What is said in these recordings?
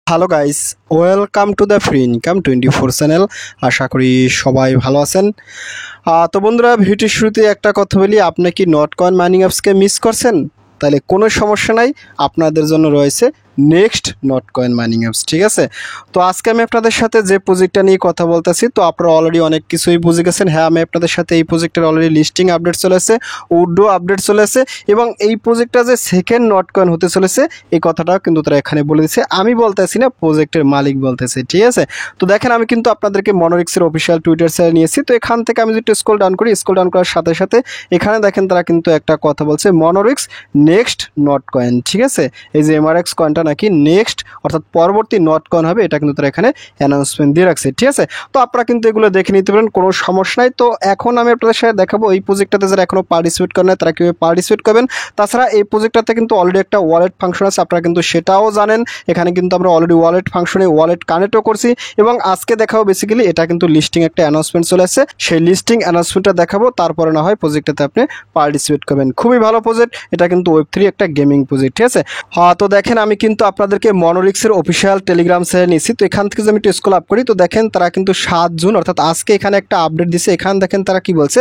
Hello guys, welcome to the free income 24 channel. আশা করি সবাই ভালো আছেন। তো বন্ধুরা, ভিডিওটির শুরুতে একটা কথা বলি, আপনি কি নট কয়েন মাইনিং অ্যাপসকে মিস করছেন? তাহলে কোনো সমস্যা নাই, আপনাদের জন্য রয়েছে next not coin mining apps. ঠিক আছে, তো আজকে আমি আপনাদের সাথে যে প্রজেক্টটা নিয়ে কথা বলতেছি, তো আপনারা অলরেডি অনেক কিছুই বুঝে গেছেন। হ্যাঁ, আমি আপনাদের সাথে এই প্রজেক্টের অলরেডি লিস্টিং আপডেট চলে এসেছে, উডো আপডেট চলে এসেছে, এবং এই প্রজেক্টটা যে সেকেন্ড নট কয়েন হতে চলেছে এই কথাটাও কিন্তু তারা এখানে বলে দিচ্ছে। আমি বলতেছি না, প্রজেক্টের মালিক বলতেছে। ঠিক আছে, তো দেখেন আমি কিন্তু আপনাদেরকে মনোরিক্সের অফিসিয়াল টুইটার চ্যানেল নিয়েছি। তো এখান থেকে আমি যদি স্ক্রল ডাউন করি, স্ক্রল ডাউন করার সাথে সাথে এখানে দেখেন তারা কিন্তু একটা কথা বলছে, মনোরিক্স নেক্সট নট কয়েন। ঠিক আছে, এই যে এমআরএক্স কয়েনটা নাকি নেক্সট অর্থাৎ পরবর্তী নট কয়েন হবে, এটা কিন্তু তারা এখানে অ্যানাউন্সমেন্ট দিয়ে রাখছে। ঠিক আছে, তো আপনারা কিন্তু এগুলো দেখে নিতে পারেন, কোনো সমস্যা নাই। তো এখন আমি আপনাদের সাথে দেখাবো এই প্রজেক্টটাতে যারা এখনো পার্টিসিপেট করেন না তারা কীভাবে পার্টিসিপেট করবেন। তাছাড়া এই প্রজেক্টটাতে কিন্তু অলরেডি একটা ওয়ালেট ফাংশন আছে, আপনারা কিন্তু সেটাও জানেন। এখানে কিন্তু আমরা অলরেডি ওয়ালেট ফাংশনে ওয়ালেট কানেক্টও করছি, এবং আজকে দেখাবো বেসিক্যালি এটা কিন্তু লিস্টিং একটা অ্যানাউন্সমেন্ট চলে আসছে, সেই লিস্টিং অ্যানাউন্সমেন্টটা দেখাবো, তারপরে না হয় প্রজেক্টটাতে আপনি পার্টিসিপেট করবেন। খুবই ভালো প্রজেক্ট, এটা কিন্তু ওয়েব3 একটা গেমিং প্রজেক্ট। ঠিক আছে, তো দেখেন আমি কিন্তু আপনাদেরকে মনোরিক্সের অফিসিয়াল টেলিগ্রাম চ্যানেল নিয়েছি। তো এখান থেকে যদি আমি একটু স্ক্রল আপ করি, তো দেখেন তারা কিন্তু 7 জুন অর্থাৎ আজকে এখানে একটা আপডেট দিছে। এখানে দেখেন তারা কি বলছে,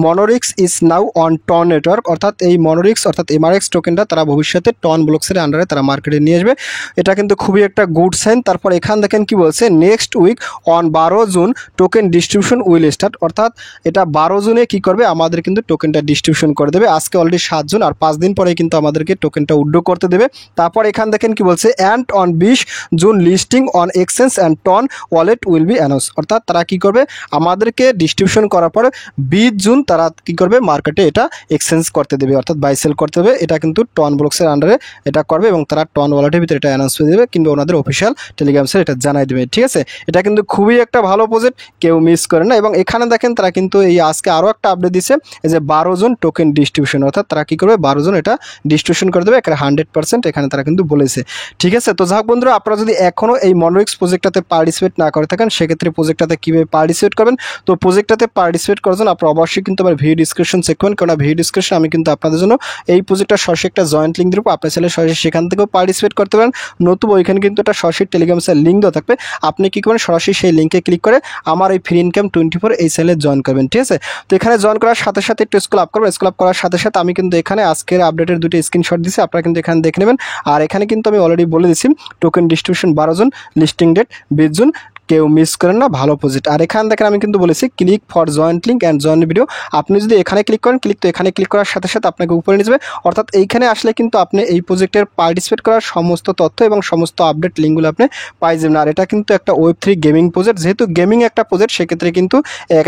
Monorix is now on Ton network, অর্থাৎ এই মনোরিক্স অর্থাৎ এমআরএক্স টোকেনটা তারা ভবিষ্যতে টন ব্লকসের আন্ডারে তারা মার্কেটে নিয়ে আসবে। এটা কিন্তু খুবই একটা গুড সাইন। তারপর এখানে দেখেন কি বলছে, next week on 12 June token distribution will start, অর্থাৎ এটা 12 জুনে কি করবে, আমাদের কিন্তু টোকেনটা ডিস্ট্রিবিউশন করে দেবে। আজকে অলরেডি 7 জুন, আর 5 দিন পরে কিন্তু আমাদেরকে টোকেনটা উইথড্র করতে দেবে। তারপর এখানে দেখেন কি বলছে, and on 20 June listing on exchange and TON wallet will be announce, অর্থাৎ তারা কি করবে, আমাদেরকে ডিস্ট্রিবিউশন করার পরে 20 জুন তারা কি করবে, মার্কেটে এটা এক্সচেঞ্জ করতে দেবে, অর্থাৎ বাই সেল করতে দেবে। এটা কিন্তু টন ব্লকসের আন্ডারে এটা করবে, এবং তারা টন ওয়ালেটের ভিতরে এটা অ্যানাউন্স করে দেবে, কিন্তু ওনাদের অফিসিয়াল টেলিগ্রামসে এটা জানাই দেবে। ঠিক আছে, এটা কিন্তু খুবই একটা ভালো প্রজেক্ট, কেউ মিস করে না। এবং এখানে দেখেন তারা কিন্তু এই আজকে আরও একটা আপডেট দিচ্ছে, এই যে 12 জন টোকেন ডিস্ট্রিবিউশন, অর্থাৎ তারা কি করবে, 12 জন এটা ডিস্ট্রিবিউশন করে দেবে, এখানে 100% এখানে তারা কিন্তু বলেছে। ঠিক আছে, তো যাক বন্ধুরা, আপনারা যদি এখনও এই মনোরিক্স প্রজেক্টটাতে পার্টিসিপেট না করে থাকেন, সেক্ষেত্রে প্রজেক্টটাতে কীভাবে পার্টিসিপেট করবেন, তো প্রজেক্টটাতে পার্টিসিপেট করার জন্য আপনারা অবশ্যই কিন্তু আমার ভিডিও ডিসক্রিপশন চেক করবেন, কারণ ভিডিও ডিসক্রিপশন আমি কিন্তু আপনাদের জন্য এই প্রজেক্টটা সরাসরি একটা জয়েন্ট লিঙ্ক দেবো, আপনার ছেলে সরাসরি সেখান থেকেও পার্টিসিপেট করতে পারেন। নতুবা ওইখানে কিন্তু একটা সরাসরি টেলিগ্রামের লিঙ্ক দেওয়া থাকবে, আপনি কী করবেন, সরাসরি সেই লিঙ্কে ক্লিক করে আমার এই ফ্রি ইনকাম 24 এই চ্যানেলে জয়েন করবেন। ঠিক আছে, তো এখানে জয়েন করার সাথে সাথে একটু স্ক্রল আপ করবেন, স্ক্রল আপ করার সাথে সাথে আমি কিন্তু এখানে আজকের আপডেটের দুটো স্ক্রিনশট দিচ্ছি, আপনারা কিন্তু এখানে দেখে নেবেন। আর এখানে কিন্তু আমি অলরেডি বলে দিচ্ছি, token distribution 12 June, listing date 20 June, কেউ মিস করেন না, ভালো প্রজেক্ট। আর এখানে দেখেন আমি কিন্তু বলেছি click for joint link and joint video, আপনি যদি এখানে ক্লিক করেন, তো এখানে ক্লিক করার সাথে সাথে আপনাকে উপরে নিয়ে যাবে, অর্থাৎ এইখানে আসলে কিন্তু আপনি এই প্রজেক্টের পার্টিসিপেট করার সমস্ত তথ্য এবং সমস্ত আপডেট লিঙ্কগুলো আপনি পাই যাবেন। আর এটা কিন্তু একটা ওয়েব3 গেমিং প্রজেক্ট, যেহেতু গেমিং একটা প্রজেক্ট, সেক্ষেত্রে কিন্তু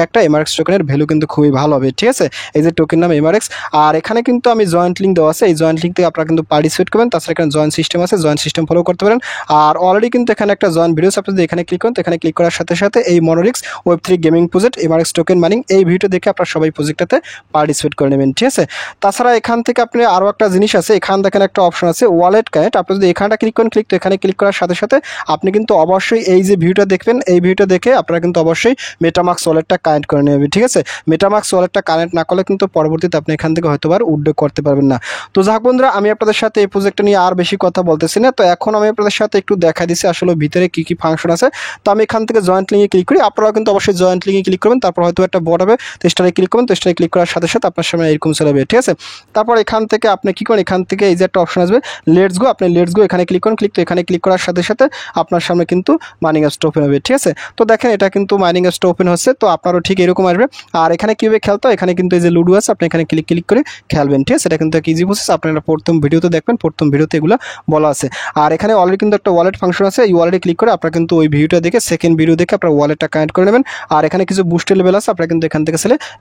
একটা এমআরএক্স টোকেনের ভ্যালু কিন্তু খুবই ভালো হবে। ঠিক আছে, এই যে টোকেন নাম এমআরএক্স, আর এখানে কিন্তু আমি জয়েন্ট লিঙ্ক দেওয়া আছে, এই জয়েন্ট লিঙ্ক থেকে আপনারা কিন্তু পার্টিসিপেট করবেন। তাছাড়া এখানে জয়েন্ট সিস্টেম আছে, জয়েন্ট সিস্টেম ফলো করতে পারেন। আর অলরেডি কিন্তু এখানে একটা জয়েন্ট ভিডিওস, আপনি যদি এখানে ক্লিক করেন, তো এখানে ক্লিক করার সাথে সাথে এই মনোরিক্স ওয়েব3 গেমিং প্রজেক্ট এমআরএক্স টোকেন মাইনিং এই ভিডিও দেখে আপনারা সবাই প্রজেক্টটাতে পার্টিসিপেট করে নেবেন। ঠিক আছে, তাছাড়া এখান থেকে আপনি আরও একটা জিনিস আছে, এখানে দেখেন একটা অপশন আছে ওয়ালেট কানেক্ট, আপনি যদি এখানটা ক্লিক করেন, তো এখানে ক্লিক করার সাথে সাথে আপনি কিন্তু অবশ্যই এই যে ভিডিওটা দেখবেন, এই ভিডিওটা দেখে আপনারা কিন্তু অবশ্যই মেটামাক্স ওয়ালেটটা কানেক্ট করে নেবেন। ঠিক আছে, মেটামাক্স ওয়ালেটটা কানেক্ট না করলে কিন্তু পরবর্তীতে আপনি এখান থেকে হয়তো আর উইথড্র করতে পারবেন না। তো যাক বন্ধুরা, আমি আপনাদের সাথে এই প্রজেক্টটা নিয়ে আর বেশি কথা বলতেছি না। তো এখন আমি আপনাদের সাথে একটু দেখা দিচ্ছি আসলে ভিতরে কি কি ফাংশন আছে। তো আমি এখান থেকে জয়েন্ট লিঙ্কে ক্লিক করি, আপনারাও কিন্তু অবশ্যই জয়েন্ট লিঙ্কে ক্লিক করবেন। তারপর হয়তো একটা বোর্ড হবে, তো স্টারে ক্লিক করবেন, তো স্টারে ক্লিক করার সাথে সাথে আপনার সামনে এরকম চলে যাবে। ঠিক আছে, তারপর এখান থেকে আপনি কি করেন, এখান থেকে এই যে একটা অপশন আসবে লেটস গো, আপনি লেটস গো এখানে ক্লিক করেন, তো এখানে ক্লিক করার সাথে সাথে আপনার সামনে কিন্তু মাইনিং অ্যাপসটা ওপেন হবে। ঠিক আছে, তো দেখেন এটা কিন্তু মাইনিং অ্যাপসটা ওপেন হচ্ছে, তো আপনারও ঠিক এরকম আসবে। আর এখানে কীভাবে খেলতে হয়, এখানে কিন্তু এই যে লুডো আছে, আপনি এখানে ক্লিক করে খেলবেন। ঠিক আছে, এটা কিন্তু এক ইজি প্রসেস, আপনারা প্রথম ভিডিওতে দেখবেন, প্রথম ভিডিওতে এগুলো বলা আছে। আর এখানে অলরেডি কিন্তু একটা ওয়ালেট ফাংশন আছে, এই ওয়ালেটে ক্লিক করে আপনারা কিন্তু ওই ভিডিওটা দেখে সেকেন্ড ভিডিও দেখে আপনার ওয়ালেটটা কানেক্ট করে নেবেন। আর এখানে কিছু বুস্টের লেভেল আছে, আপনারা কিন্তু এখান থেকে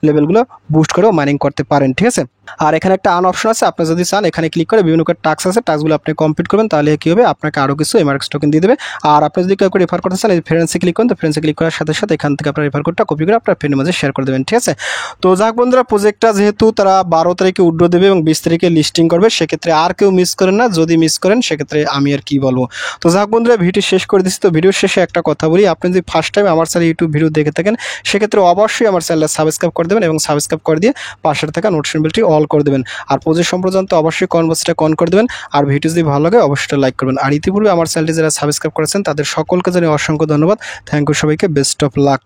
লেভেলগুলো বুস্ট করেও মাইনিং করতে পারেন। ঠিক আছে, আর এখানে একটা আন অপশন আছে, আপনি যদি চান এখানে ক্লিক করে বিভিন্ন টাস্ক আছে, টাস্কগুলো আপনি কমপ্লিট করবেন, তাহলে কি হবে, আপনাকে আরও কিছু এমআরএক্স টোকেন দিয়ে দেবে। আর আপনি যদি কেউ রেফার করতে চান, এই ফ্রেন্ডসে ক্লিক করেন, তো ফ্রেন্ডসে ক্লিক করার সাথে সাথে এখান থেকে আপনার রেফার কোডটা কপি করে আপনার ফ্রেন্ডের মাঝে শেয়ার করে দেবেন। ঠিক আছে, তো যাক বন্ধুরা, প্রজেক্টটা যেহেতু তারা 12 তারিখে উইথড্র দেবে এবং 20 তারিখে লিস্টিং করবে, সেক্ষেত্রে আর কেউ মিস করেন না, যদি মিস করেন সেক্ষেত্রে আমি আর কি বলবো। তো যাক বন্ধুরা, ভিডিও শেষ করে দিচ্ছি। তো ভিডিও শেষে একটা কথা বলি, আপনি যদি ফার্স্ট টাইম আমার চ্যানেল ইউটিউব ভিডিও দেখে থাকেন, সেক্ষেত্রে অবশ্যই আমার চ্যানেলটা সাবস্ক্রাইব করে দেবেন, এবং সাবস্ক্রাইব করে দিয়ে পাশের থাকা নোটিফিকেশন বেলটি অল অল করে দেবেন। আর প্রজেক্ট সম্পর্কে জানতে অবশ্যই কমেন্ট বক্সটা কমেন্ট করে দেবেন। আর ভিডিও যদি ভালো লাগে অবশ্যই লাইক করবেন। আর ইতিপূর্বে আমার চ্যানেলটি যারা সাবস্ক্রাইব করেছেন তাদের সকলকে জানিয়ে অসংখ্য ধন্যবাদ। থ্যাংক ইউ সবাইকে, বেস্ট অফ লাক।